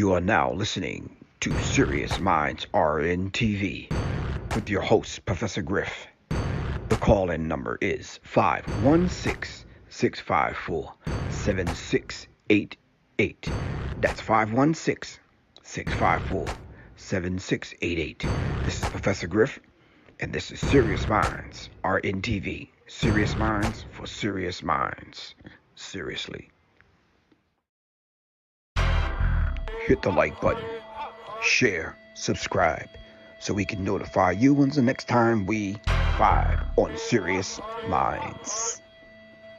You are now listening to Serious Minds RNTV with your host, Professor Griff. The call-in number is 516-654-7688. That's 516-654-7688. This is Professor Griff, and this is Serious Minds RNTV. Serious Minds for Serious Minds. Seriously. Hit the like button, share, subscribe, so we can notify you when's the next time we vibe on Serious Minds.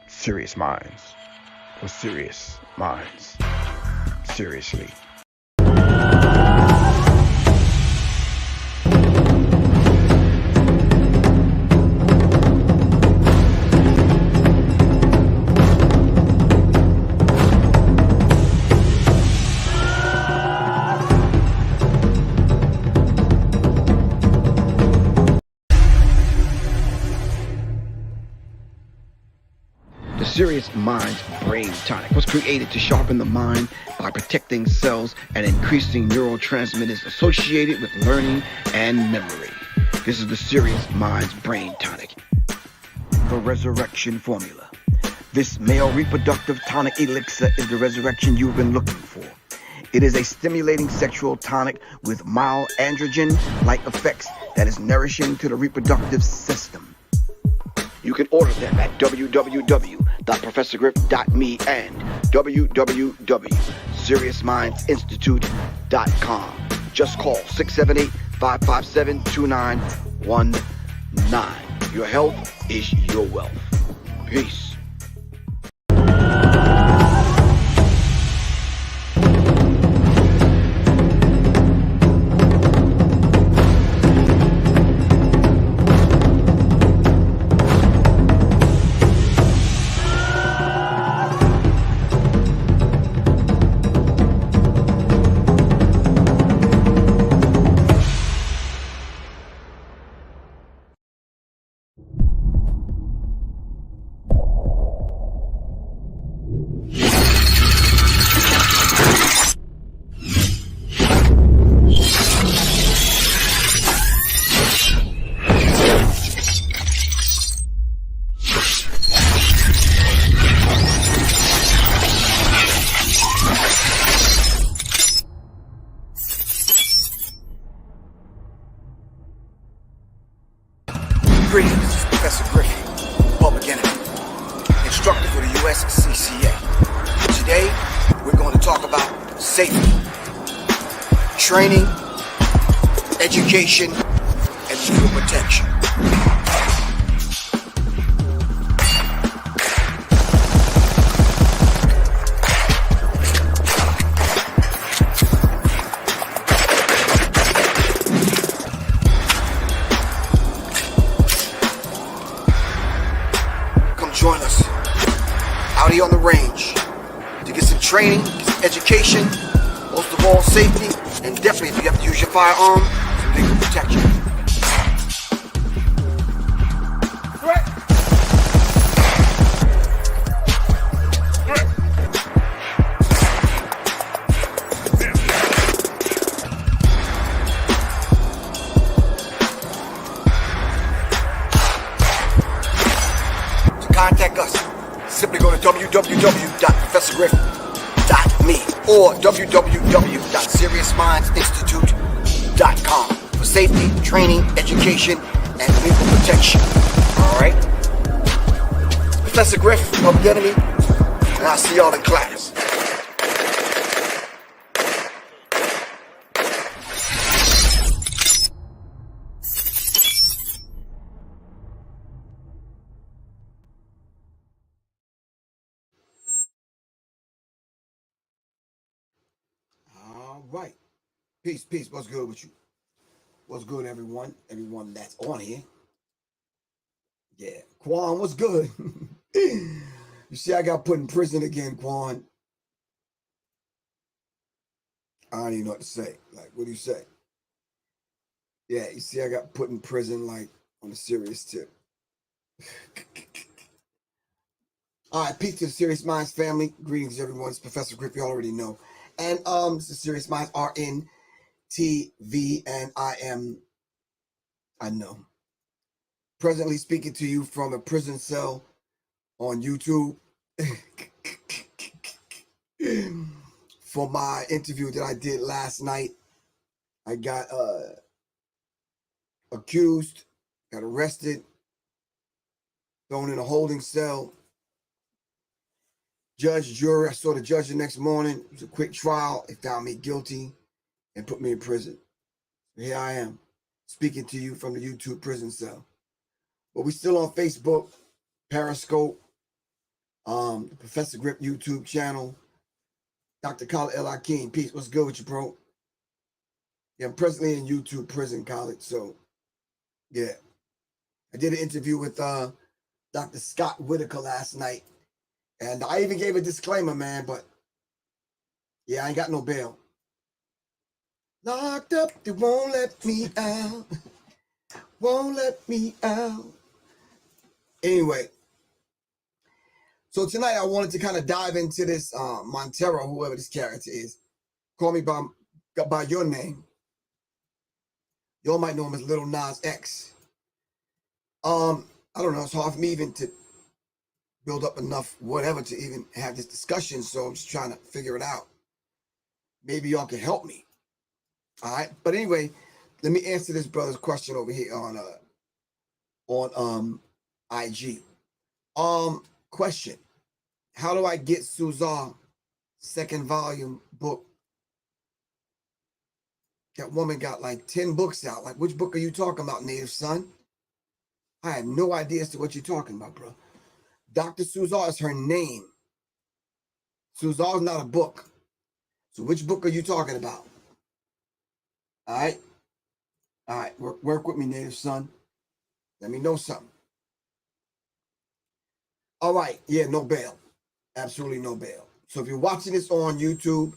Serious Minds for Serious Minds. Seriously. The Serious Minds Brain Tonic was created to sharpen the mind by protecting cells and increasing neurotransmitters associated with learning and memory. This is the Serious Minds Brain Tonic. The Resurrection Formula. This male reproductive tonic elixir is the resurrection you've been looking for. It is a stimulating sexual tonic with mild androgen-like effects that is nourishing to the reproductive system. You can order them at www.professorgriff.me and www.seriousmindsinstitute.com. Just call 678-557-2919. Your health is your wealth. Peace. Greetings, Professor Griffin, Public Enemy, instructor for the USCCA. Today, we're going to talk about safety, training, education, and legal protection. Join us out here on the range to get some training, get some education, most of all safety, and definitely if you have to use your firearm, some legal protection. Threat. Contact us. Simply go to www.professorgriff.me or www.seriousmindsinstitute.com for safety, training, education, and legal protection. Alright? Professor Griff, Public Enemy, and I'll see y'all in class. All right. Peace, peace. What's good with you? What's good, everyone? Everyone that's on here. Yeah. Quan, what's good? You see, I got put in prison again, Quan. I don't even know what to say. Like, what do you say? Yeah, you see, I got put in prison, like, on a serious tip. All right, peace to the Serious Minds family. Greetings, everyone. It's Professor Griff. You already know. And this is Serious Minds RN TV, and I know, presently speaking to you from a prison cell on YouTube for my interview that I did last night. I got accused, got arrested, thrown in a holding cell. Judge, jury, I saw the judge the next morning. It was a quick trial. They found me guilty and put me in prison. Here I am, speaking to you from the YouTube prison cell. But we're still on Facebook, Periscope, the Professor Grip YouTube channel, Dr. Khalid El Hakim. Peace, what's good with you, bro? Yeah, I'm presently in YouTube prison, Khalid, so yeah. I did an interview with Dr. Scott Whitaker last night, and I even gave a disclaimer, man, but yeah, I ain't got no bail. Locked up, they won't let me out. Won't let me out. Anyway, so tonight I wanted to kind of dive into this MONTERO, whoever this character is. Call me by your name. Y'all might know him as Lil Nas X. I don't know, it's hard for me even to build up enough whatever to even have this discussion, so I'm just trying to figure it out. Maybe y'all can help me. All right, but anyway, let me answer this brother's question over here on IG. Question: how do I get Suzanne's second volume book? That woman got like 10 books out. Like, which book are you talking about, Native Son? I have no idea as to what you're talking about, bro. Dr. Suzanne is her name. Suzanne is not a book. So which book are you talking about? All right? All right, work with me, Native Son. Let me know something. All right, yeah, no bail. Absolutely no bail. So if you're watching this on YouTube,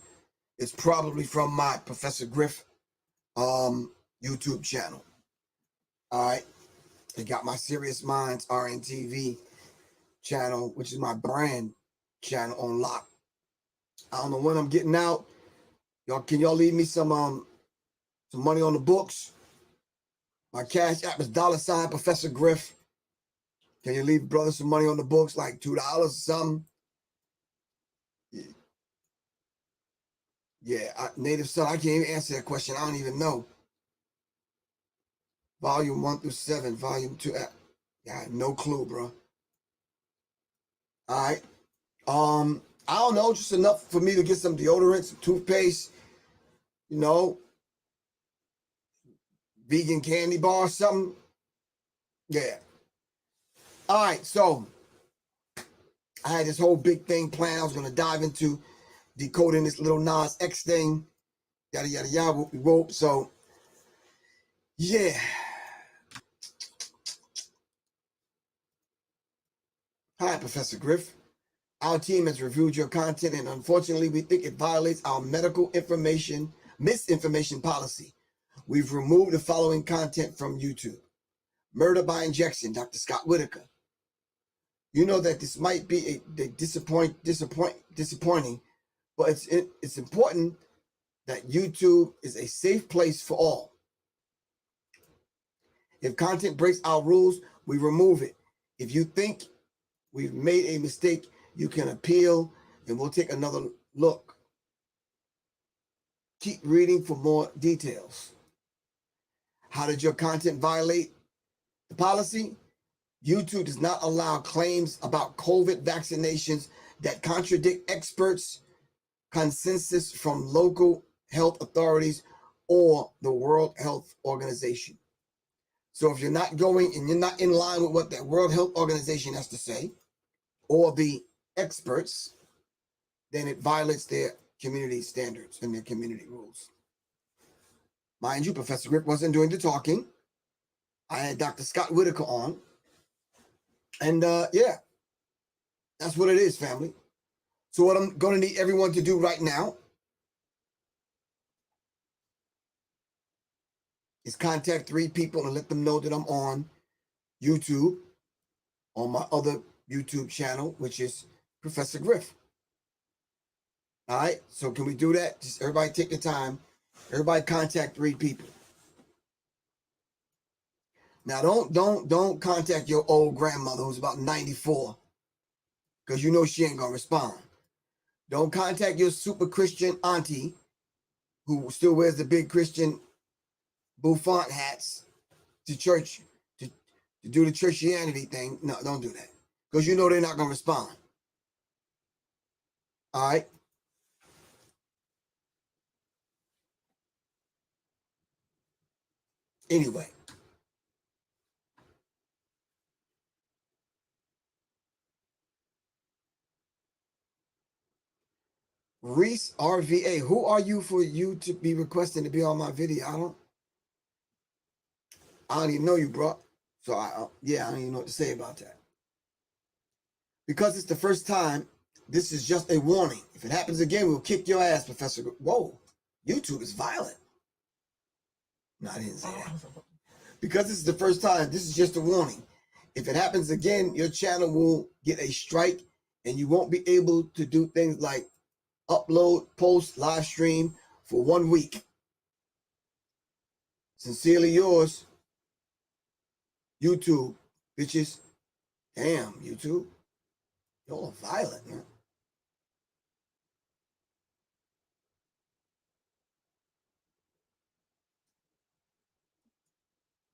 it's probably from my Professor Griff YouTube channel. All right? They got my Serious Minds RNTV channel, which is my brand channel, on lock. I don't know when I'm getting out. Can y'all leave me some money on the books? My cash app is $ Professor Griff. Can you leave brother some money on the books, like $2 or something? Yeah, Native Son, I can't even answer that question. I don't even know. Volume 1 through 7, volume 2. Yeah, I have no clue, bro. All right. I don't know, just enough for me to get some deodorant, some toothpaste, you know, vegan candy bar or something. Yeah. All right, so I had this whole big thing planned. I was going to dive into decoding this Lil Nas X thing, yada, yada, yada, whoop, whoop. So, yeah. Hi, Professor Griff. Our team has reviewed your content, and unfortunately, we think it violates our medical misinformation policy. We've removed the following content from YouTube. Murder by injection, Dr. Scott Whitaker. You know that this might be disappointing, but it's important that YouTube is a safe place for all. If content breaks our rules, we remove it. If you think we've made a mistake, you can appeal and we'll take another look. Keep reading for more details. How did your content violate the policy? YouTube does not allow claims about COVID vaccinations that contradict experts' consensus from local health authorities or the World Health Organization. So if you're not going and you're not in line with what the World Health Organization has to say, or the experts, then it violates their community standards and their community rules. Mind you, Professor Grip wasn't doing the talking. I had Dr. Scott Whitaker on. And yeah, that's what it is, family. So what I'm going to need everyone to do right now is contact 3 people and let them know that I'm on YouTube, on my other YouTube channel, which is Professor Griff. All right. So can we do that? Just everybody take the time. Everybody contact 3 people. Now don't contact your old grandmother who's about 94, because you know she ain't gonna respond. Don't contact your super Christian auntie who still wears the big Christian bouffant hats to church to do the churchianity thing. No, don't do that, because you know they're not gonna respond. All right. Anyway. Reese RVA, who are you for you to be requesting to be on my video? I don't even know you, bro. So yeah, I don't even know what to say about that. Because it's the first time, this is just a warning. If it happens again, we'll kick your ass, Professor. Whoa, YouTube is violent. No, I didn't say that. Because this is the first time, this is just a warning. If it happens again, your channel will get a strike and you won't be able to do things like upload, post, live stream for 1 week. Sincerely yours, YouTube, bitches. Damn, YouTube. Y'all are violent, man.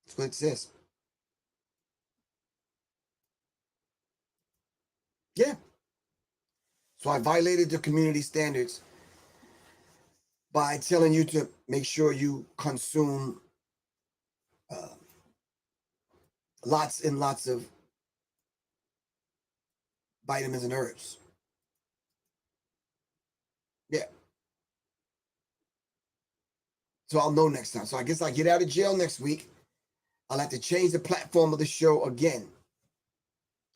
That's what it says. Yeah. So I violated the community standards by telling you to make sure you consume lots and lots of vitamins and herbs. Yeah. So I'll know next time. So I guess I get out of jail next week. I'll have to change the platform of the show again.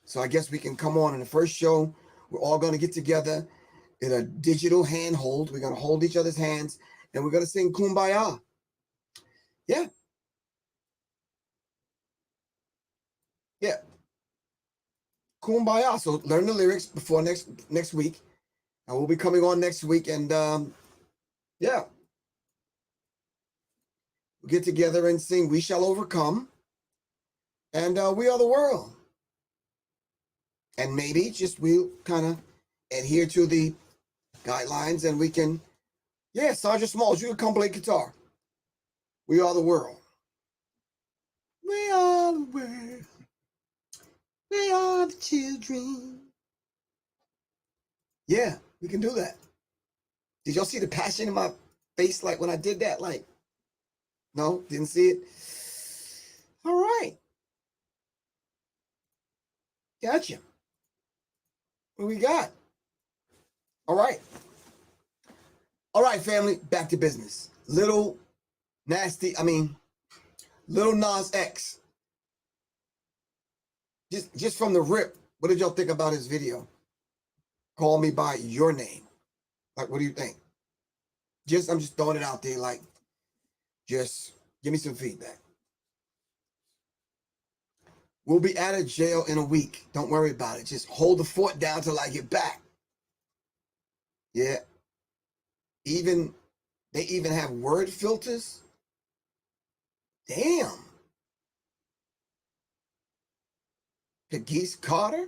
So I guess we can come on in the first show. We're all going to get together in a digital handhold. We're going to hold each other's hands and we're going to sing Kumbaya. Yeah. Yeah. Kumbaya. So learn the lyrics before next week. I will be coming on next week, and yeah, we'll get together and sing "We Shall Overcome" and "We Are the World." And maybe just we'll kind of adhere to the guidelines, and we can, yeah, Sergeant Smalls, you can come play guitar. We are the world. We are the world. We are the children. Yeah, we can do that. Did y'all see the passion in my face, like when I did that? Like, no, didn't see it. All right. Gotcha. What we got? All right. All right, family, back to business. Lil Nas X. Just from the rip, what did y'all think about his video? Call Me By Your Name. Like, what do you think? I'm just throwing it out there, like, just give me some feedback. We'll be out of jail in a week. Don't worry about it. Just hold the fort down till I get back. Yeah. They even have word filters. Damn. Geese Carter.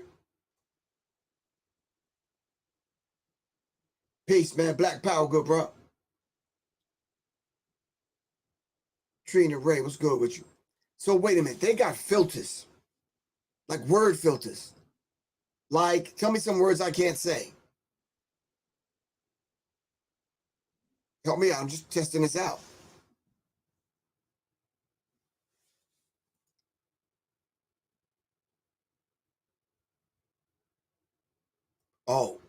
Peace, man. Black Power, good, bro. Trina Ray, what's good with you? So wait a minute. They got filters. Like word filters. Like, tell me some words I can't say. Help me out. I'm just testing this out. Oh,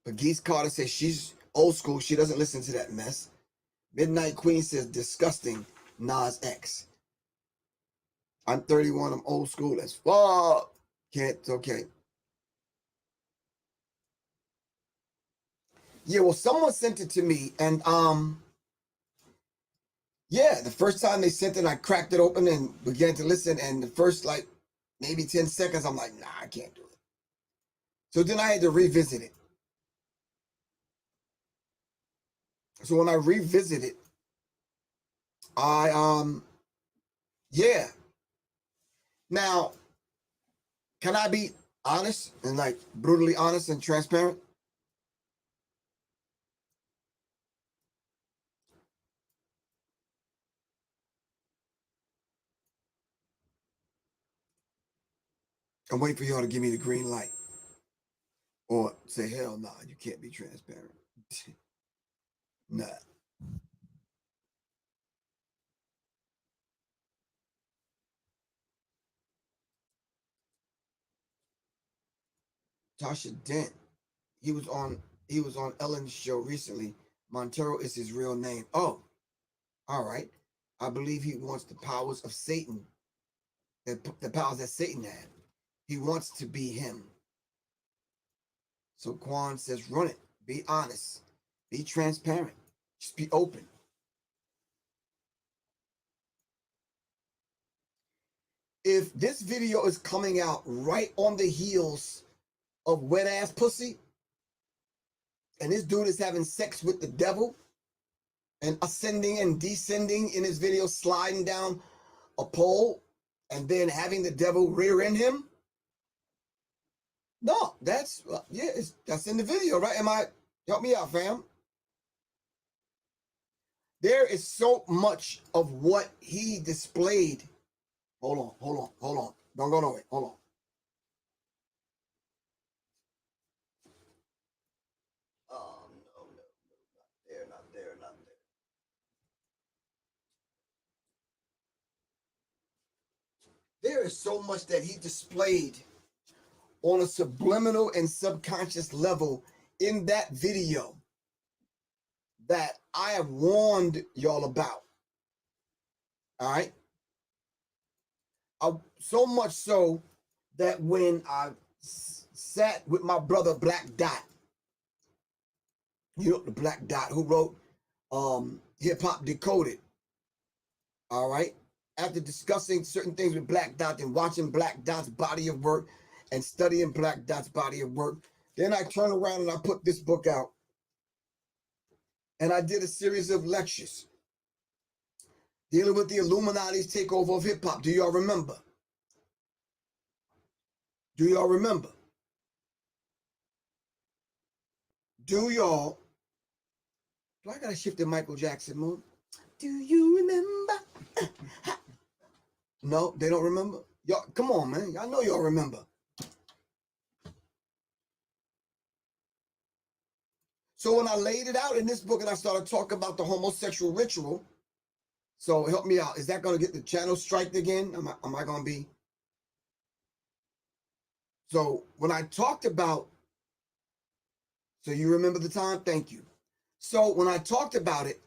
but Geese Carter says she's old school. She doesn't listen to that mess. Midnight Queen says disgusting. Nas X. I'm 31. I'm old school as fuck. Can't. Okay. Yeah. Well, someone sent it to me, and yeah, the first time they sent it, I cracked it open and began to listen. And the first like maybe 10 seconds, I'm like, nah, I can't do it. So then I had to revisit it. So when I revisit it, yeah. Now, can I be honest and like brutally honest and transparent? I'm waiting for y'all to give me the green light. Or say, hell no, you can't be transparent. Nah. Tasha Dent, he was on Ellen's show recently. Montero is his real name. Oh, all right. I believe he wants the powers of Satan, the powers that Satan had. He wants to be him. So Quan says, run it. Be honest. Be transparent. Just be open. If this video is coming out right on the heels of wet ass pussy, and this dude is having sex with the devil and ascending and descending in his video, sliding down a pole and then having the devil rear end him. No, that's yeah, that's in the video, right? Help me out, fam? There is so much of what he displayed. Hold on. Don't go nowhere. Hold on. No, not there. There is so much that he displayed on a subliminal and subconscious level in that video that I have warned y'all about. All right. So much so that when I sat with my brother Black Dot, you know, the Black Dot who wrote Hip Hop Decoded. All right. After discussing certain things with Black Dot and watching Black Dot's body of work and studying Black Dot's body of work, then I turned around and I put this book out. And I did a series of lectures dealing with the Illuminati's takeover of hip hop. Do y'all remember? Do y'all remember? Do y'all? Do I gotta shift to Michael Jackson mode? Do you remember? No, they don't remember. Y'all, come on, man. Y'all know y'all remember. So when I laid it out in this book and I started talking about the homosexual ritual, so help me out. Is that going to get the channel striked again? Am I going to be? So when I talked about, so you remember the time? Thank you. So when I talked about it,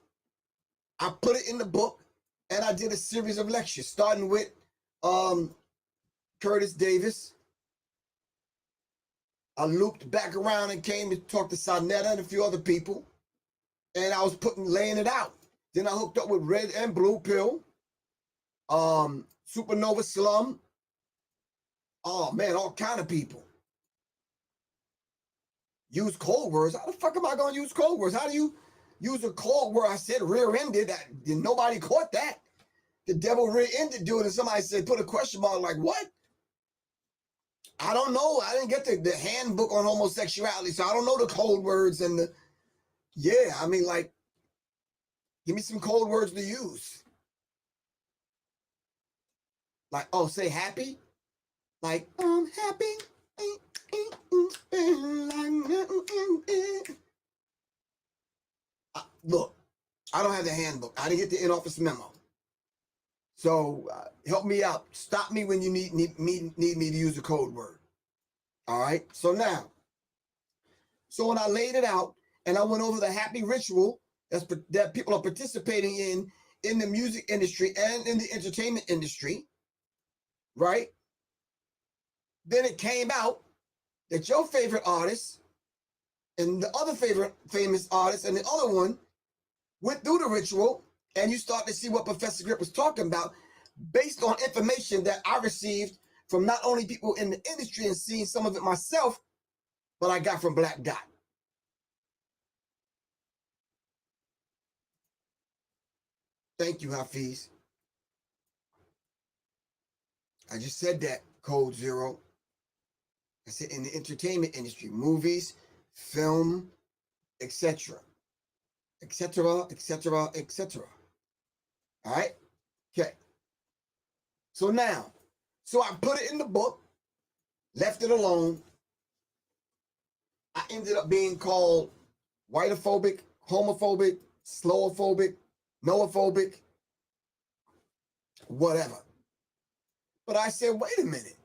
I put it in the book and I did a series of lectures, starting with Curtis Davis. I looped back around and came to talk to Sonetta and a few other people. And I was laying it out. Then I hooked up with Red and Blue Pill, Supernova Slum. Oh man, all kind of people. Use code words. How the fuck am I gonna use code words? How do you use a code word? I said rear-ended. Nobody caught that. The devil rear-ended dude, and somebody said, put a question mark, like what? I don't know. I didn't get the handbook on homosexuality, so I don't know the code words and the, yeah, I mean, like, give me some code words to use. Like, oh, say happy? Like, I'm happy. Look, I don't have the handbook. I didn't get the in-office memo. So help me out. Stop me when you need me to use a code word. All right. So when I laid it out and I went over the happy ritual that people are participating in the music industry and in the entertainment industry, right? Then it came out that your favorite artist and the other favorite famous artist and the other one went through the ritual, and you start to see what Professor Grip was talking about based on information that I received from not only people in the industry and seeing some of it myself, but I got from Black Dot. Thank you, Hafiz. I just said that, Code Zero. I said in the entertainment industry, movies, film, etc., etc., etc., etc. All right? Okay. So now, so I put it in the book, left it alone. I ended up being called whitophobic, homophobic, slowophobic, noophobic, whatever. But I said, wait a minute.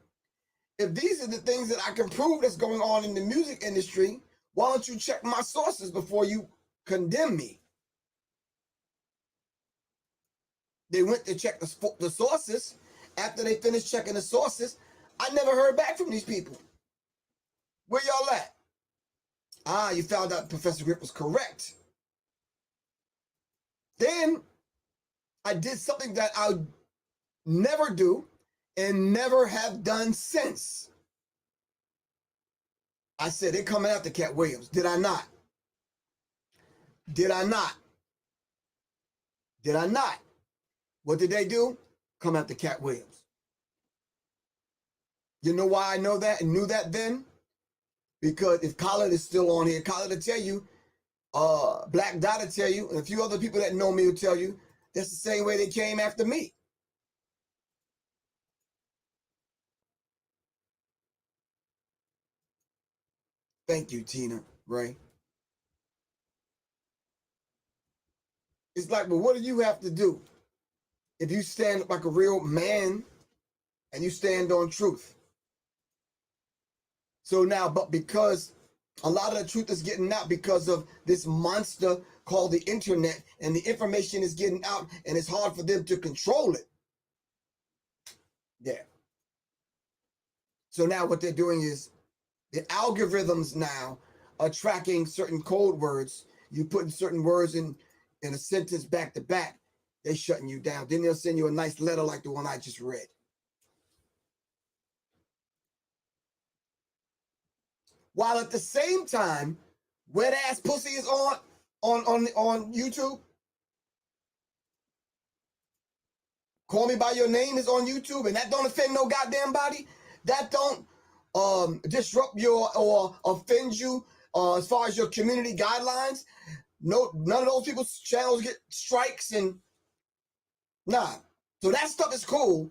If these are the things that I can prove that's going on in the music industry, why don't you check my sources before you condemn me? They went to check the sources. After they finished checking the sources, I never heard back from these people. Where y'all at? Ah, you found out Professor Grip was correct. Then I did something that I would never do and never have done since. I said, they're coming after Cat Williams. Did I not? Did I not? Did I not? What did they do? Come after Cat Williams. You know why I know that and knew that then? Because if Khaled is still on here, Khaled will tell you, Black Dot will tell you, and a few other people that know me will tell you, that's the same way they came after me. Thank you, Tina Ray. It's like, well, what do you have to do if you stand like a real man and you stand on truth? So now, but because a lot of the truth is getting out because of this monster called the internet, and the information is getting out, and it's hard for them to control it. Yeah. So now what they're doing is the algorithms now are tracking certain code words. You putting certain words in a sentence back to back, they shutting you down. Then they'll send you a nice letter like the one I just read. While at the same time, wet ass pussy is on YouTube. Call Me By Your Name is on YouTube, and that don't offend no goddamn body. That don't disrupt your or offend you as far as your community guidelines. No, none of those people's channels get strikes and nah. So that stuff is cool.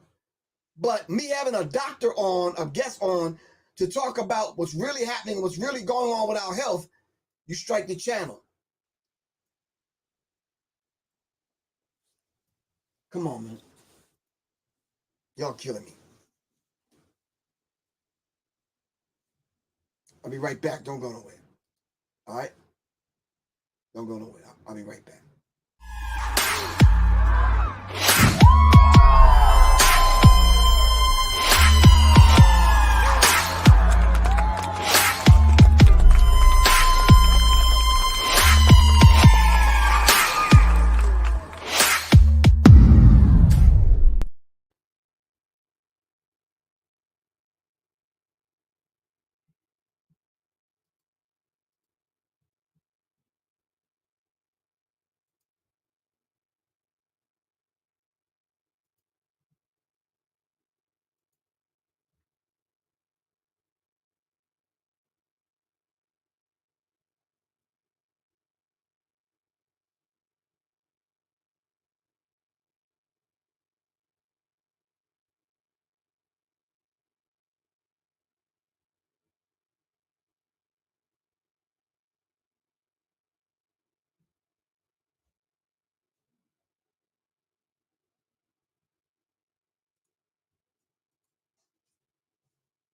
But me having a doctor on, a guest on, to talk about what's really happening, what's really going on with our health, you strike the channel. Come on, man. Y'all killing me. I'll be right back. Don't go nowhere. All right? Don't go nowhere. I'll be right back.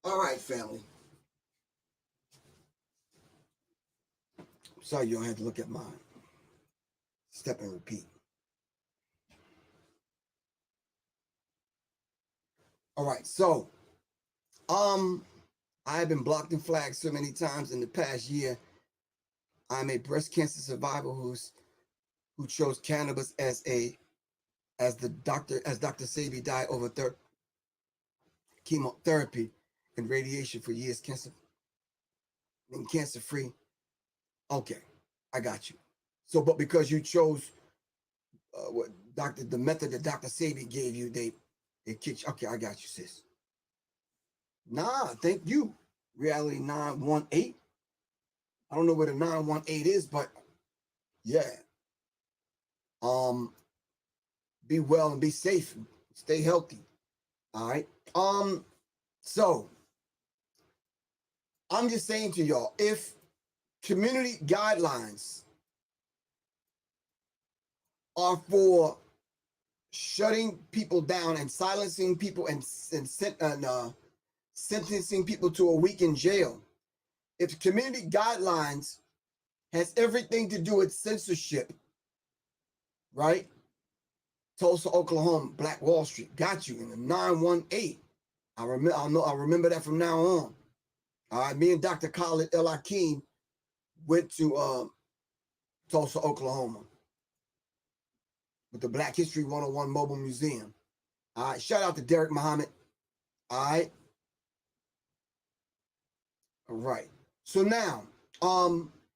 All right, family. Sorry, you don't have to look at mine. Step and repeat. All right, so I have been blocked and flagged so many times in the past year. I'm a breast cancer survivor who chose cannabis as Dr. Sabi died over chemotherapy and radiation for years, cancer free. Okay, I got you. So, but because you chose what the method that Dr. Sabi gave you, they kicked you. Okay, I got you, sis. Nah, thank you. Reality 918. I don't know where the 918 is, but yeah. Be well and be safe. Stay healthy. All right. So I'm just saying to y'all, if community guidelines are for shutting people down and silencing people and sentencing people to a week in jail, if community guidelines has everything to do with censorship, right? Tulsa, Oklahoma, Black Wall Street, got you in the 918. I remember that from now on. All right, me and Dr. Khalid El Hakim went to Tulsa, Oklahoma with the Black History 101 Mobile Museum. All right, shout out to Derek Muhammad. All right. All right. So now,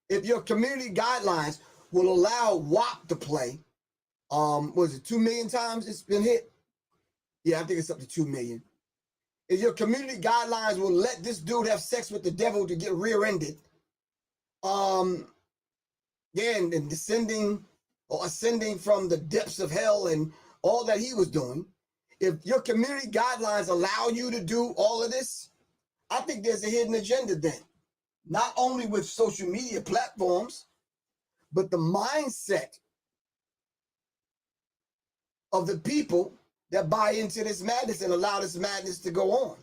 if your community guidelines will allow WAP to play, was it 2 million times it's been hit? Yeah, I think it's up to 2 million. If your community guidelines will let this dude have sex with the devil to get rear-ended, yeah, and descending or ascending from the depths of hell and all that he was doing, if your community guidelines allow you to do all of this, I think there's a hidden agenda then. Not only with social media platforms, but the mindset of the people that buy into this madness and allow this madness to go on.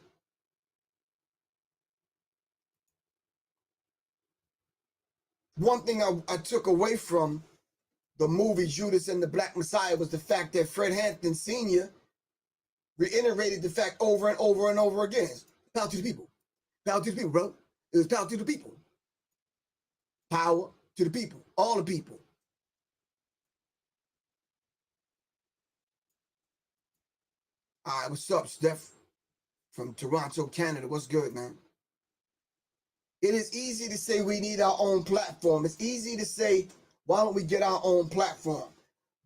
One thing I took away from the movie Judas and the Black Messiah was the fact that Fred Hampton Sr. reiterated the fact over and over and over again. Power to the people. Power to the people, bro. It was power to the people. Power to the people. All the people. All right, what's up, Steph? From Toronto, Canada. What's good, man? It is easy to say we need our own platform. It's easy to say, why don't we get our own platform?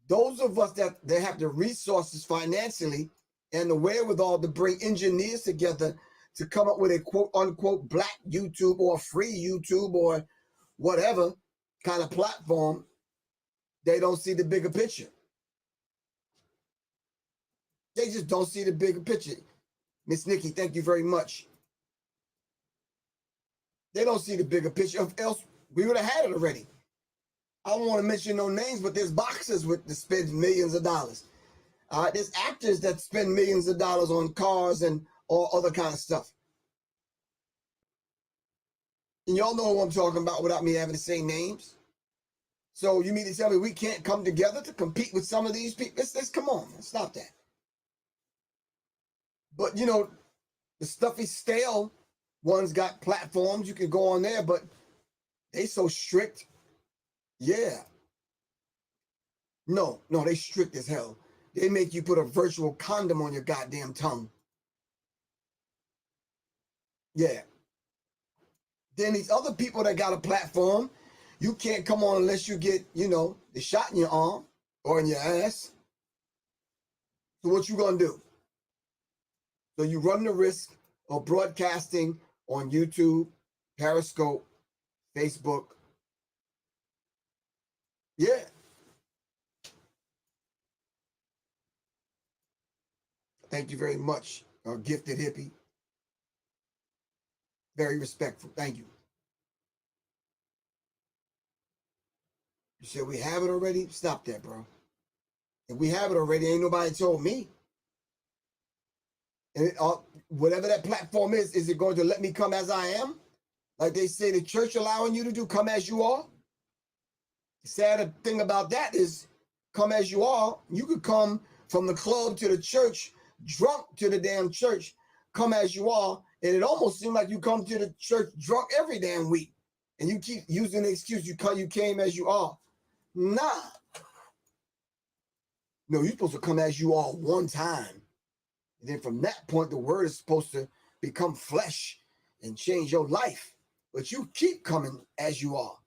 Those of us that have the resources financially and the wherewithal to bring engineers together to come up with a quote unquote black YouTube or free YouTube or whatever kind of platform, they don't see the bigger picture. They just don't see the bigger picture. Miss Nikki, thank you very much. They don't see the bigger picture. If else, we would have had it already. I don't want to mention no names, but there's boxers that spend millions of dollars. There's actors that spend millions of dollars on cars and all other kind of stuff. And y'all know what I'm talking about without me having to say names. So you mean to tell me we can't come together to compete with some of these people? Let's come on, man. Stop that. But you know, the stuffy stale ones got platforms. You can go on there, but they so strict. Yeah. No, they strict as hell. They make you put a virtual condom on your goddamn tongue. Yeah. Then these other people that got a platform, you can't come on unless you get, the shot in your arm or in your ass. So what you gonna do? So you run the risk of broadcasting on YouTube, Periscope, Facebook. Yeah. Thank you very much, gifted hippie. Very respectful. Thank you. You said we have it already? Stop that, bro. If we have it already, ain't nobody told me. And whatever that platform is it going to let me come as I am? Like they say the church allowing you to do, come as you are? The sad thing about that is, come as you are, you could come from the club to the church, drunk to the damn church, come as you are, and it almost seems like you come to the church drunk every damn week. And you keep using the excuse you came as you are. Nah. No, you're supposed to come as you are one time. And then from that point, the word is supposed to become flesh and change your life. But you keep coming as you are.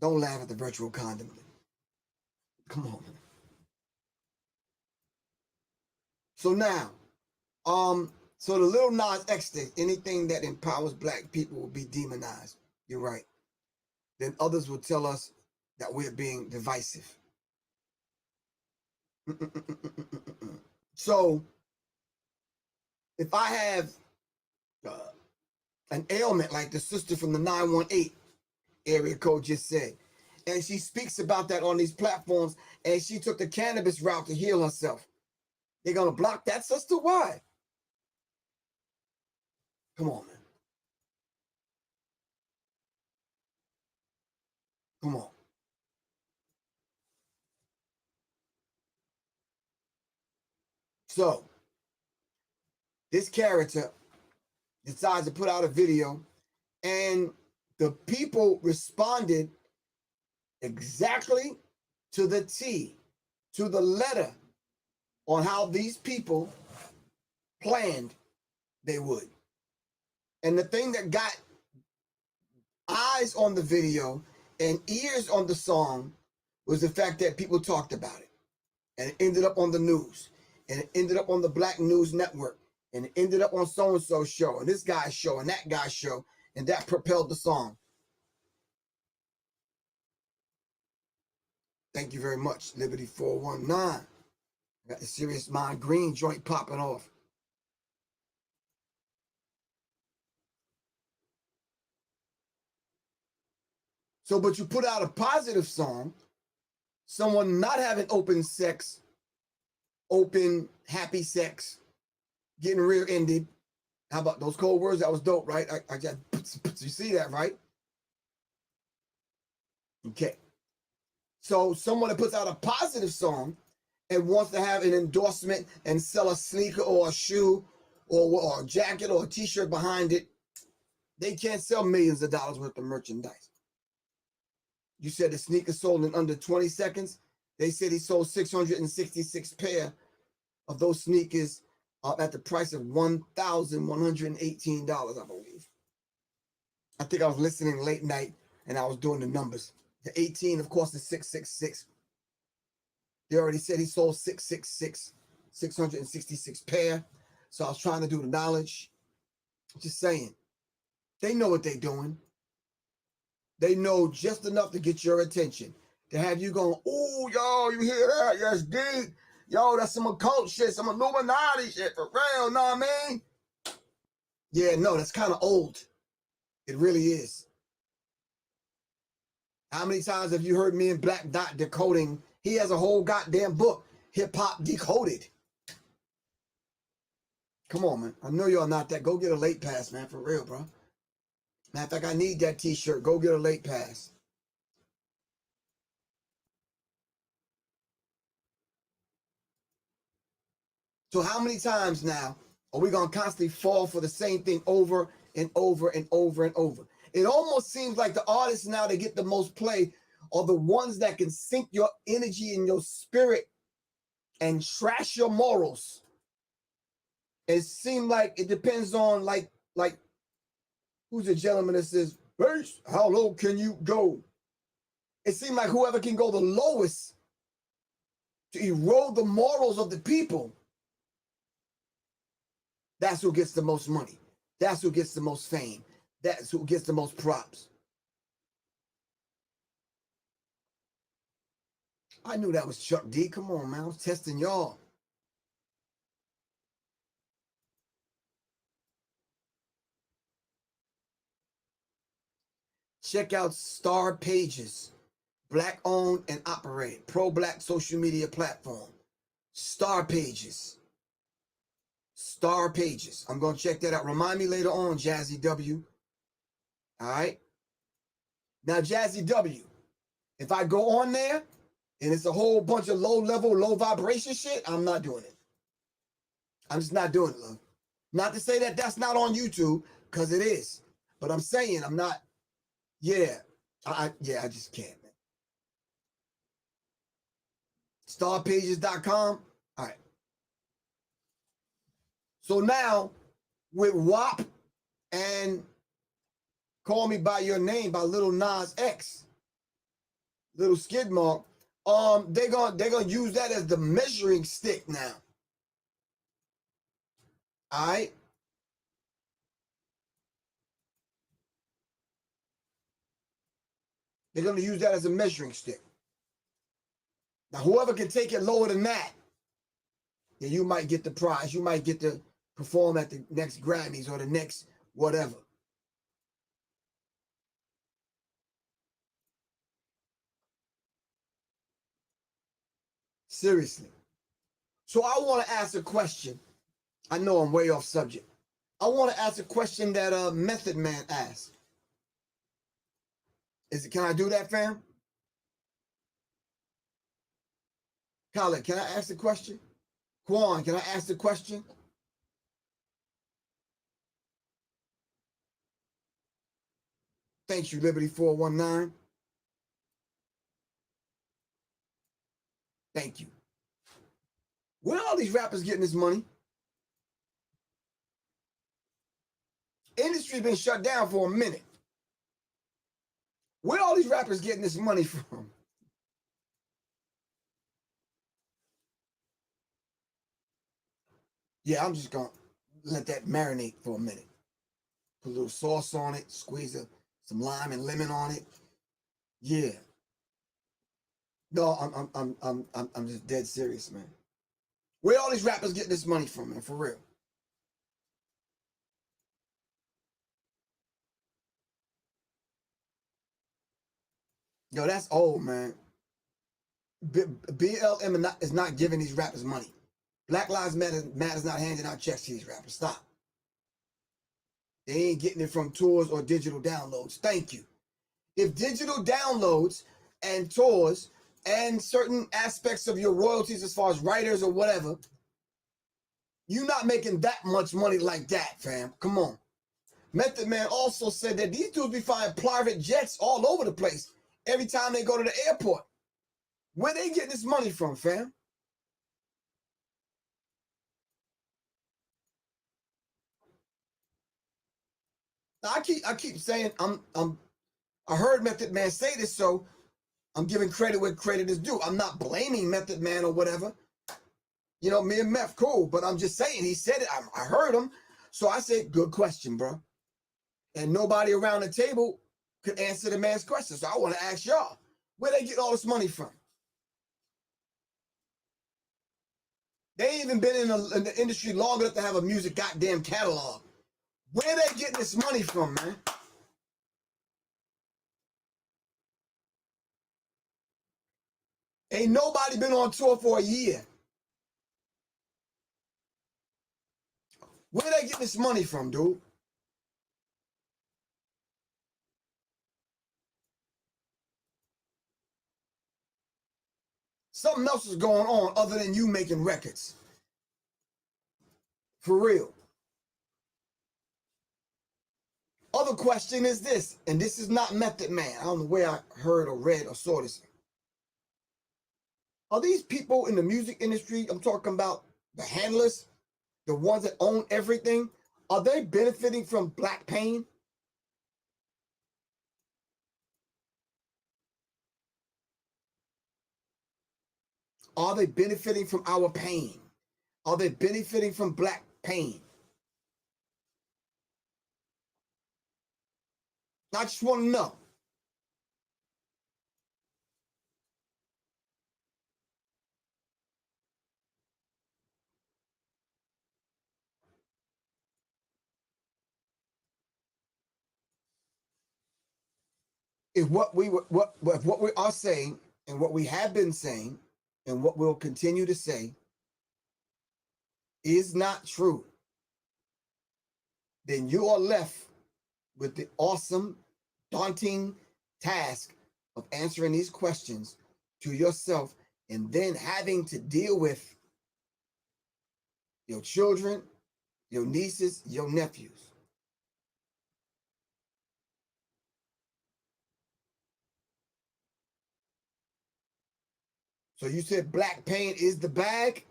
Don't laugh at the virtual condom. Come on. So now, so the Lil Nas X thing, anything that empowers black people will be demonized. You're right. Then others will tell us that we're being divisive. So if I have an ailment like the sister from the 918 area code just said, and she speaks about that on these platforms, and she took the cannabis route to heal herself, they're going to block that sister? Why? Come on, man. Come on. So this character decides to put out a video, and the people responded exactly to the T, to the letter, on how these people planned they would. And the thing that got eyes on the video and ears on the song was the fact that people talked about it. And it ended up on the news. And it ended up on the Black News Network. And it ended up on so-and-so's show, and this guy's show, and that guy's show. And that propelled the song. Thank you very much, Liberty 419. Got the Serious Mind green joint popping off. So, but you put out a positive song, someone not having open sex, open, happy sex, getting rear-ended. How about those cold words? That was dope, right? I just, you see that, right? Okay. So someone that puts out a positive song and wants to have an endorsement and sell a sneaker or a shoe or a jacket or a t-shirt behind it, they can't sell millions of dollars worth of merchandise. You said the sneaker sold in under 20 seconds. They said he sold 666 pair of those sneakers at the price of $1,118, I believe. I think I was listening late night and I was doing the numbers. The 18, of course, is 666. They already said he sold 666 pair. So I was trying to do the knowledge. Just saying. They know what they're doing. They know just enough to get your attention. To have you going, ooh, yo, you hear that? Yes, deep. Yo, that's some occult shit, some Illuminati shit, for real, know what I mean? Yeah, no, that's kind of old. It really is. How many times have you heard me and Black Dot decoding? He has a whole goddamn book, Hip Hop Decoded. Come on, man. I know y'all not that. Go get a late pass, man, for real, bro. Matter of fact, I need that t-shirt. Go get a late pass. So how many times now are we going to constantly fall for the same thing over and over and over and over? It almost seems like the artists now that get the most play are the ones that can sink your energy and your spirit and trash your morals. It seems like it depends on like who's the gentleman that says, "Bass, how low can you go?" It seems like whoever can go the lowest to erode the morals of the people, that's who gets the most money. That's who gets the most fame. That's who gets the most props. I knew that was Chuck D. Come on, man. I was testing y'all. Check out Star Pages. Black owned and operated. Pro-black social media platform. Star Pages. Star Pages. I'm going to check that out. Remind me later on, Jazzy W. All right? Now, Jazzy W., if I go on there and it's a whole bunch of low-level, low-vibration shit, I'm not doing it. I'm just not doing it, love. Not to say that that's not on YouTube, because it is. But I'm saying I'm not, yeah. I just can't, man. Starpages.com. All right. So now, with WAP and Call Me By Your Name by Lil Nas X, little skid mark. They're gonna use that as the measuring stick now. All right. They're gonna use that as a measuring stick. Now, whoever can take it lower than that, then you might get the prize. You might get to perform at the next Grammys or the next whatever. Seriously. So I want to ask a question. I know I'm way off subject. I want to ask a question that Method Man asked. Can I do that, fam? Khaled, can I ask the question? Quan, can I ask the question? Thanks you, Liberty 419. Thank you. Where are all these rappers getting this money? Industry been shut down for a minute. Where are all these rappers getting this money from? Yeah, I'm just gonna let that marinate for a minute. Put a little sauce on it, squeeze some lime and lemon on it. Yeah. No, I'm just dead serious, man. Where all these rappers getting this money from, man? For real. Yo, that's old, man. BLM is not giving these rappers money. Black Lives Matter's not handing out checks to these rappers. Stop. They ain't getting it from tours or digital downloads. Thank you. If digital downloads and tours and certain aspects of your royalties as far as writers or whatever, you're not making that much money like that, fam. Come on. Method Man also said that these dudes be flying private jets all over the place every time they go to the airport. Where they getting this money from, fam? Now, I keep saying I heard Method Man say this, so I'm giving credit where credit is due. I'm not blaming Method Man or whatever. You know, me and Meth, cool, but I'm just saying he said it. I heard him, so I said, good question, bro. And nobody around the table could answer the man's question, so I want to ask y'all, where they get all this money from? They ain't even been in the industry long enough to have a music goddamn catalog. Where they getting this money from, man? Ain't nobody been on tour for a year. Where they getting this money from, dude? Something else is going on other than you making records. For real. Other question is this, and this is not Method Man. I don't know where I heard or read or saw this. Are these people in the music industry, I'm talking about the handlers, the ones that own everything, are they benefiting from black pain? Are they benefiting from our pain? Are they benefiting from black pain? I just want to know. If what we are saying and what we have been saying and what we'll continue to say is not true, then you are left with the awesome, daunting task of answering these questions to yourself and then having to deal with your children, your nieces, your nephews. So you said black pain is the bag?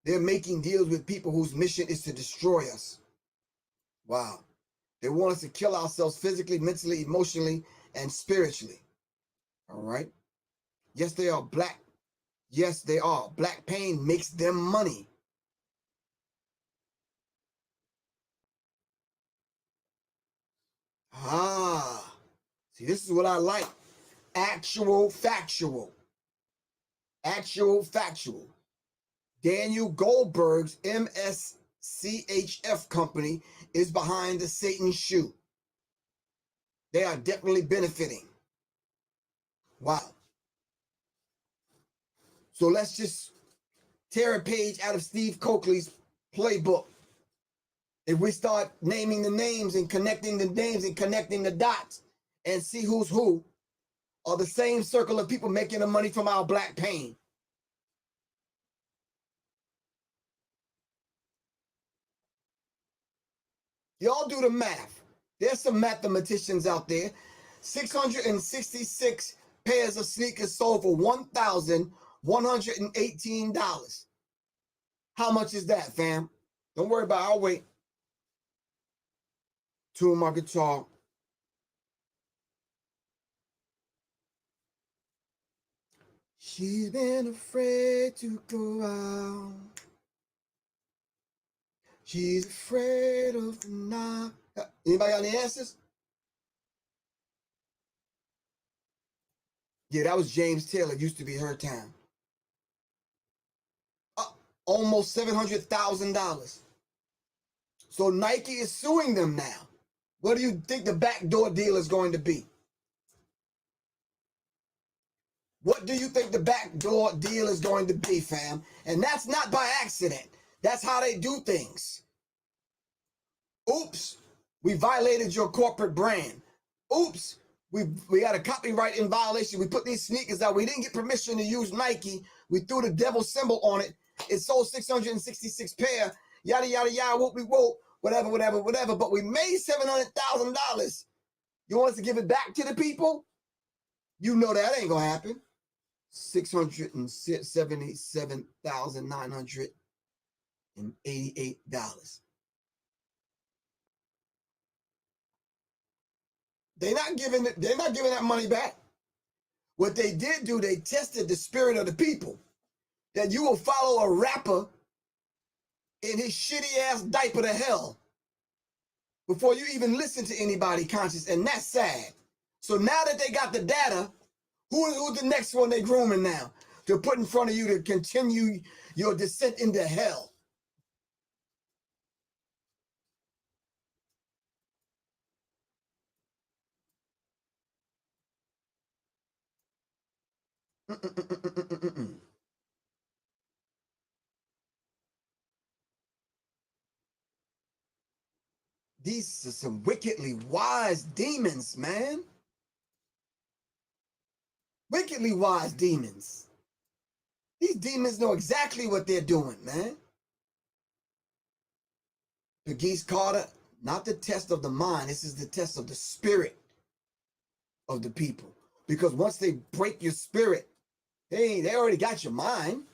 They're making deals with people whose mission is to destroy us. Wow. They want us to kill ourselves physically, mentally, emotionally, and spiritually. All right. Yes, they are black. Yes, they are. Black pain makes them money. Ah, see, this is what I like. Actual factual. Actual factual. Daniel Goldberg's MSCHF company is behind the Satan shoe. They are definitely benefiting. Wow. So let's just tear a page out of Steve Coakley's playbook. If we start naming the names and connecting the names and connecting the dots and see who's who, are the same circle of people making the money from our black pain. Y'all do the math. There's some mathematicians out there. 666 pairs of sneakers sold for $1,118. How much is that, fam? Don't worry about it. I'll wait. Tune my guitar. She's been afraid to go out. She's afraid of the night. Anybody got any answers? Yeah, that was James Taylor. Used to be her town. Almost $700,000. So Nike is suing them now. What do you think the backdoor deal is going to be? What do you think the backdoor deal is going to be, fam? And that's not by accident. That's how they do things. Oops, we violated your corporate brand. Oops, we got a copyright in violation. We put these sneakers out. We didn't get permission to use Nike. We threw the devil symbol on it. It sold 666 pair. Yada, yada, yada, whoop, whoop, whatever, whatever, whatever. But we made $700,000. You want us to give it back to the people? You know that ain't going to happen. $677,988. They're not giving that money back. What they did do, they tested the spirit of the people. That you will follow a rapper in his shitty ass diaper to hell before you even listen to anybody conscious, and that's sad. So now that they got the data, who's the next one they grooming now to put in front of you to continue your descent into hell? These are some wickedly wise demons, man. Wickedly wise demons. These demons know exactly what they're doing, man. Geese Carter, not the test of the mind. This is the test of the spirit of the people. Because once they break your spirit, hey, they already got your mind.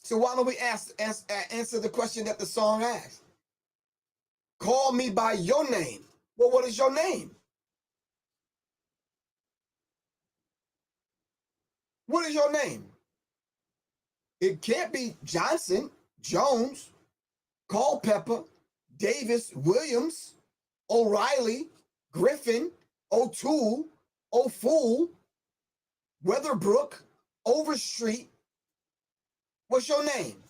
So why don't we answer the question that the song asked? Call me by your name. Well, what is your name? What is your name? It can't be Johnson, Jones, Culpepper, Davis, Williams, O'Reilly, Griffin, O'Toole, O'Fool, Weatherbrook, Overstreet. What's your name?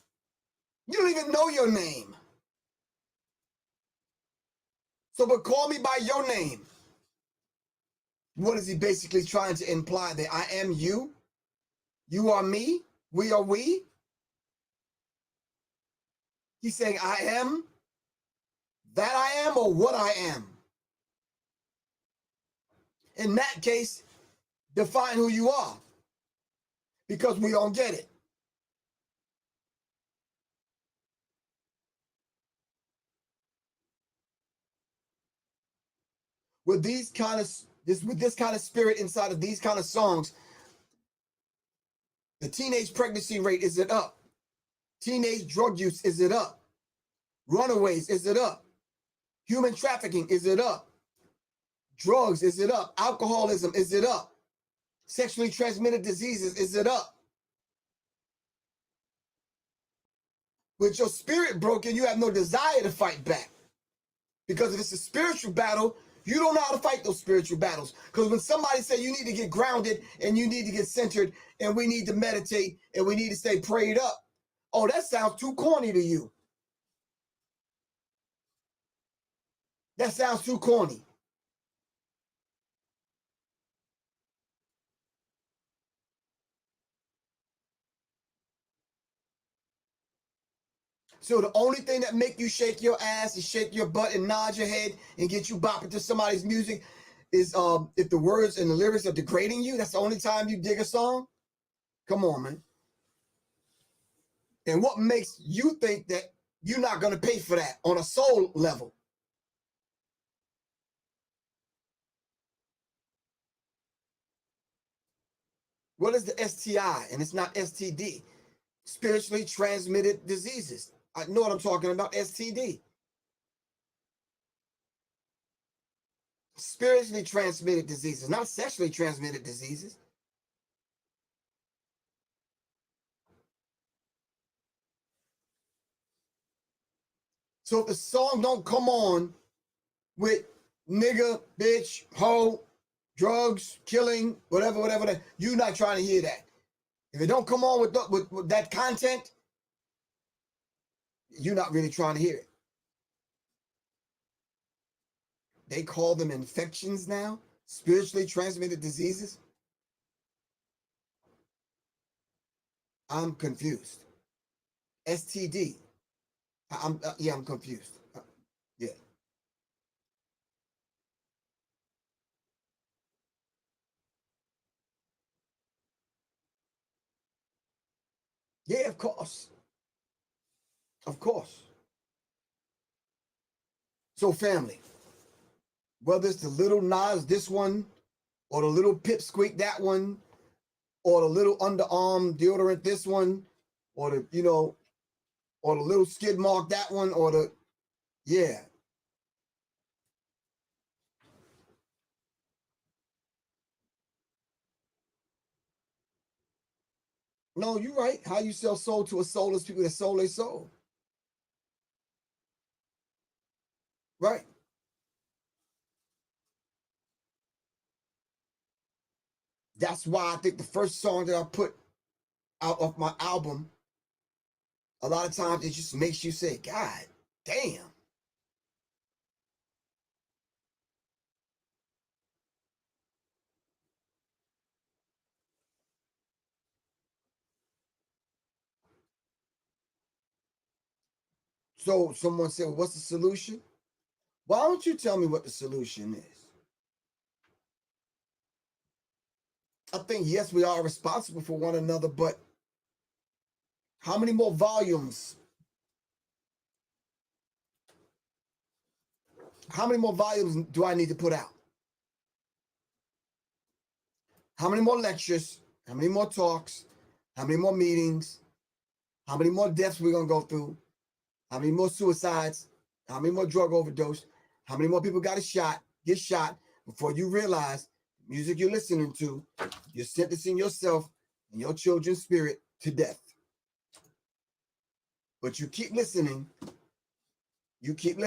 You don't even know your name. So, but call me by your name. What is he basically trying to imply? That I am you, you are me, we are we? He's saying I am, that I am, or what I am. In that case, define who you are, because we don't get it. With this kind of spirit inside of these kind of songs, the teenage pregnancy rate isn't up. Teenage drug use, is it up? Runaways, is it up? Human trafficking, is it up? Drugs, is it up? Alcoholism, is it up? Sexually transmitted diseases, is it up? With your spirit broken, you have no desire to fight back. Because if it's a spiritual battle, you don't know how to fight those spiritual battles. Because when somebody say you need to get grounded and you need to get centered and we need to meditate and we need to stay prayed up, oh, that sounds too corny to you. That sounds too corny. So the only thing that make you shake your ass and shake your butt and nod your head and get you bopping to somebody's music is if the words and the lyrics are degrading you. That's the only time you dig a song. Come on, man. And what makes you think that you're not going to pay for that on a soul level? What is the STI? And it's not STD. Spiritually transmitted diseases. I know what I'm talking about, STD. Spiritually transmitted diseases, not sexually transmitted diseases. So if the song don't come on with nigga, bitch, hoe, drugs, killing, whatever, you're not trying to hear that. If it don't come on with that content, you're not really trying to hear it. They call them infections now, spiritually transmitted diseases. I'm confused. STD. I'm confused. Yeah. Yeah, of course. Of course. So family, whether it's the Lil Nas, this one, or the little pipsqueak, that one, or the little underarm deodorant, this one, or the, or the little skid mark, that one, or the, yeah. No, you're right. How you sell soul to a soulless people that sold their soul. Right. That's why I think the first song that I put out of my album, a lot of times it just makes you say, God damn. So someone said, well, what's the solution? Why don't you tell me what the solution is? I think, yes, we are responsible for one another, but how many more volumes? How many more volumes do I need to put out? How many more lectures? How many more talks? How many more meetings? How many more deaths we're going to go through? How many more suicides? How many more drug overdose? How many more people get shot before you realize the music you're listening to, you're sentencing yourself and your children's spirit to death. But you keep listening, and you keep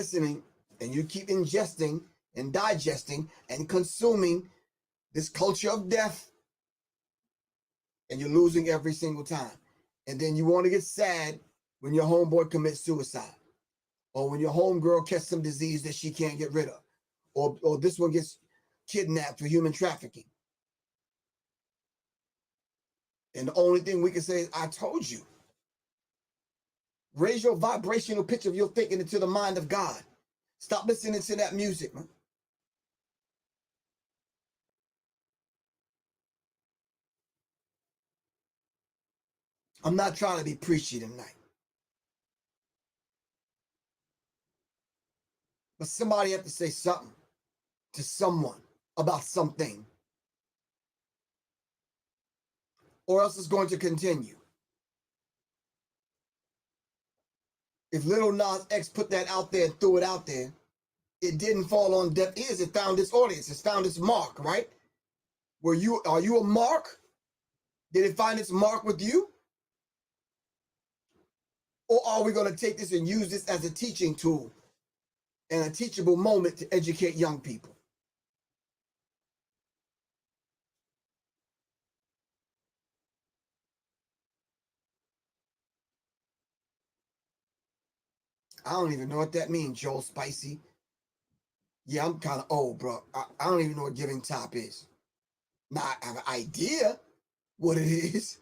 ingesting and digesting and consuming this culture of death, and you're losing every single time. And then you want to get sad when your homeboy commits suicide, or when your homegirl catches some disease that she can't get rid of, or this one gets kidnapped for human trafficking. And the only thing we can say is, I told you. Raise your vibrational pitch of your thinking into the mind of God. Stop listening to that music, man. I'm not trying to be preachy tonight. But somebody have to say something to someone about something, or else it's going to continue. if Lil Nas X put that out there and threw it out there, it didn't fall on deaf ears. It found its audience. It's found its mark, right? Are you a mark? Did it find its mark with you? Or are we going to take this and use this as a teaching tool and a teachable moment to educate young people? I don't even know what that means, Joel Spicy. Yeah, I'm kind of old, bro. I don't even know what giving top is. Now, I have an idea what it is,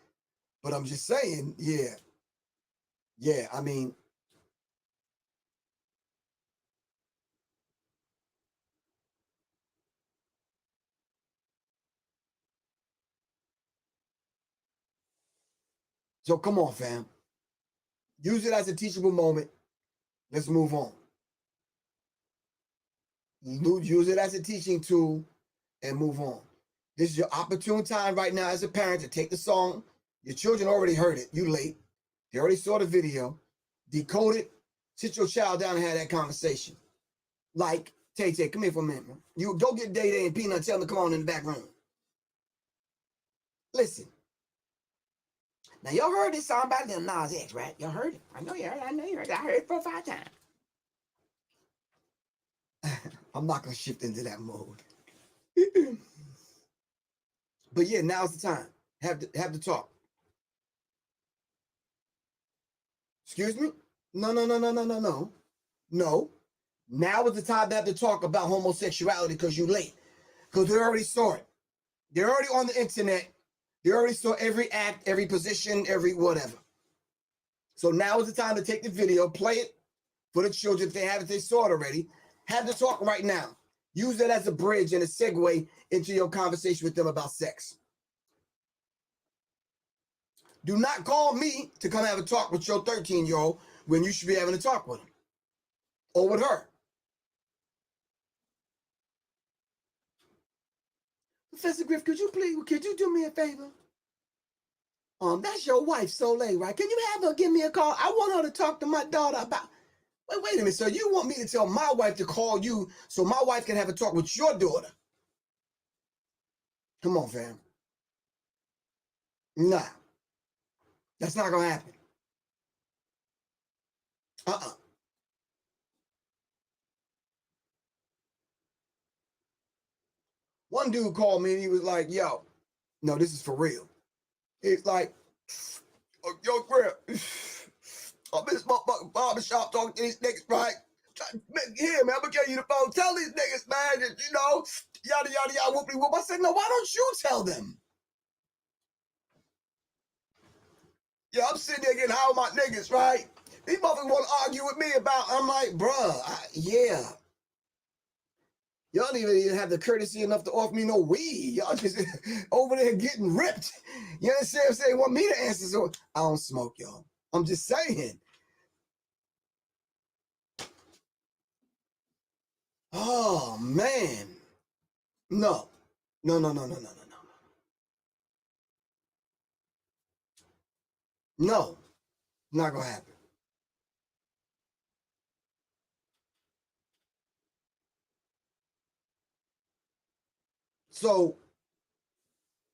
but I'm just saying, yeah. Yeah, I mean, so come on, fam. Use it as a teachable moment. Let's move on. Use it as a teaching tool and move on. This is your opportune time right now as a parent to take the song. Your children already heard it. You late. They already saw the video. Decode it. Sit your child down and have that conversation. Like, Tay, come here for a minute, man. You go get Day Day and Peanut and tell them to come on in the back room. Listen. Now, y'all heard this song by Lil Nas X, right? Y'all heard it. I know you heard it. I know you heard it. I heard it 4 or 5 times. I'm not going to shift into that mode. But yeah, now's the time. Have the talk. Excuse me? No. No. Now is the time to have to talk about homosexuality because you're late. Because they already saw it. They're already on the internet. They already saw every act, every position, every whatever. So now is the time to take the video, play it for the children if they haven't, they saw it already. Have the talk right now. Use that as a bridge and a segue into your conversation with them about sex. Do not call me to come have a talk with your 13-year-old when you should be having a talk with him or with her. Professor Griff, could you do me a favor? That's your wife, Soleil, right? Can you have her give me a call? I want her to talk to my daughter about. Wait a minute. So you want me to tell my wife to call you so my wife can have a talk with your daughter? Come on, fam. Nah. That's not going to happen. One dude called me and he was like, yo, no, this is for real. He's like, yo, Griff, I'm in this motherfucking barbershop talking to these niggas, right? Here, man, I'm gonna get you the phone. Tell these niggas, man, that, you know, yada, yada, yada, whoopty whoop. I said, no, why don't you tell them? Yeah, I'm sitting there getting high with my niggas, right? These motherfuckers want to argue with me about, I'm like, bruh, yeah. Y'all don't even have the courtesy enough to offer me no weed. Y'all just over there getting ripped. You understand what I'm saying? Want me to answer, so I don't smoke, y'all. I'm just saying. Oh, man. No. No. No. Not going to happen. So,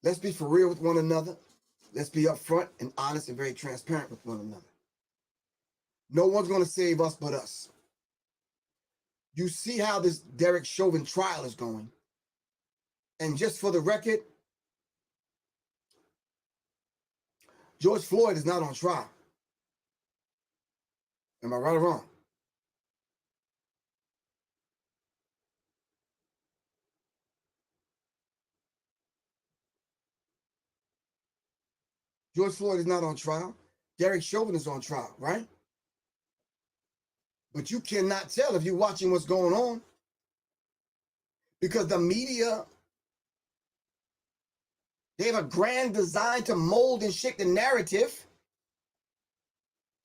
let's be for real with one another. Let's be upfront and honest and very transparent with one another. No one's going to save us but us. You see how this Derek Chauvin trial is going. And just for the record, George Floyd is not on trial. Am I right or wrong? George Floyd is not on trial. Derek Chauvin is on trial, right? But you cannot tell if you're watching what's going on because the media, they have a grand design to mold and shape the narrative.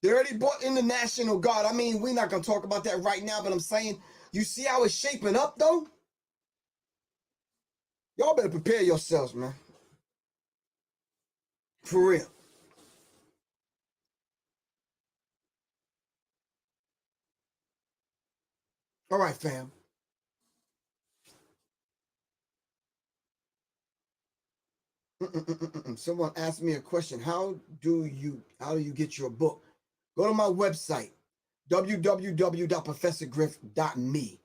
They already brought in the National Guard. I mean, we're not going to talk about that right now, but I'm saying, you see how it's shaping up, though? Y'all better prepare yourselves, man. For real. All right, fam. Someone asked me a question. How do you get your book? Go to my website, www.professorgriff.me,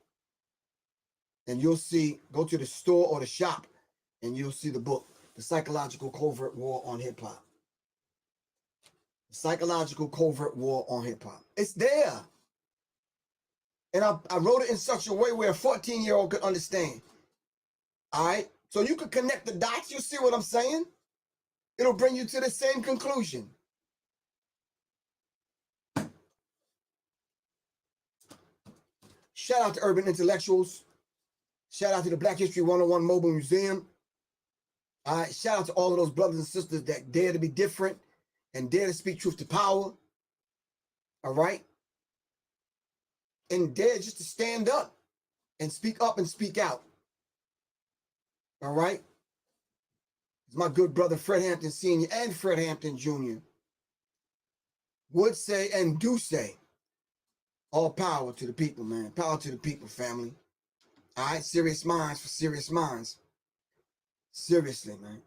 and you'll see, go to the store or the shop, and you'll see the book, The Psychological Covert War on Hip Hop. The Psychological Covert War on Hip Hop. It's there. And I wrote it in such a way where a 14-year-old could understand. All right? So you could connect the dots. You see what I'm saying? It'll bring you to the same conclusion. Shout out to Urban Intellectuals. Shout out to the Black History 101 Mobile Museum. All right, shout out to all of those brothers and sisters that dare to be different and dare to speak truth to power. All right? And dare just to stand up and speak out. All right? It's my good brother Fred Hampton Sr. and Fred Hampton Jr. would say and do say, all power to the people, man. Power to the people, family. All right? Serious minds for serious minds. Seriously, man.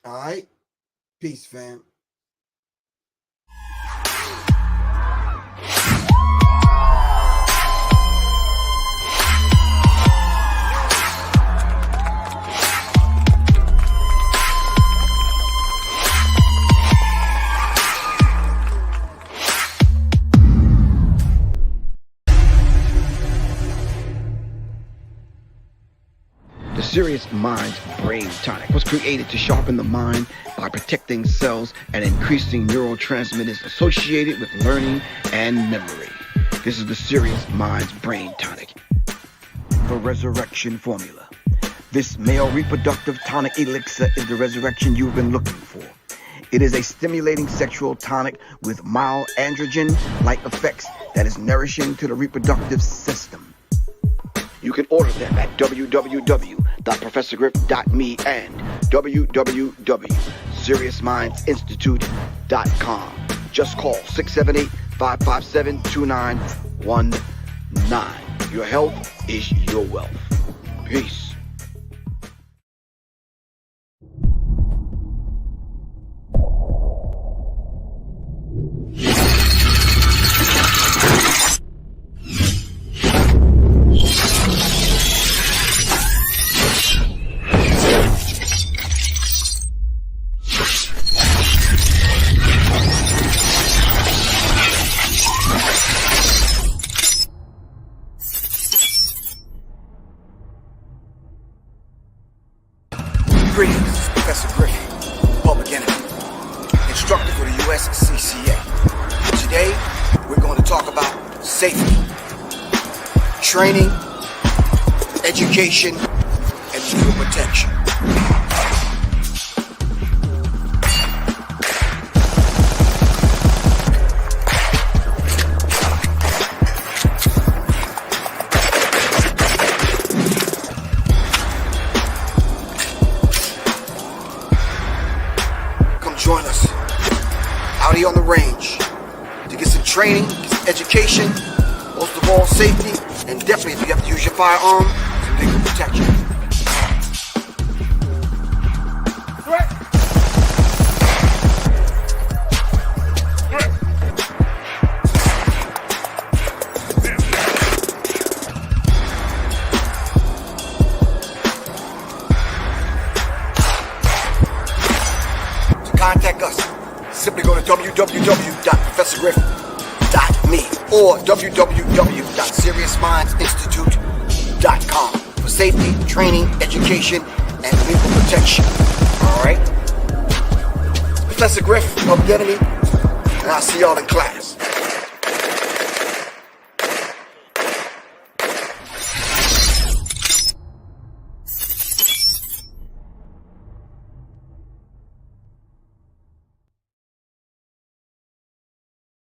All right? Peace, fam. The Serious Minds Brain Tonic was created to sharpen the mind by protecting cells and increasing neurotransmitters associated with learning and memory. This is the Serious Minds Brain Tonic. The Resurrection Formula. This male reproductive tonic elixir is the resurrection you've been looking for. It is a stimulating sexual tonic with mild androgen-like effects that is nourishing to the reproductive system. You can order them at www.professorgriff.me and www.seriousmindsinstitute.com. Just call 678-557-2919. Your health is your wealth. Peace. Greetings, Professor Griffin, Public Enemy, instructor for the USCCA. Today, we're going to talk about safety, training, education, and legal protection. Join us out here on the range to get some training, get some education, most of all safety, and definitely if you have to use your firearm, some legal protection. Contact us. Simply go to www.professorgriff.me or www.seriousmindsinstitute.com for safety, training, education, and legal protection. All right? Professor Griff, Public Enemy, and I'll see y'all in class.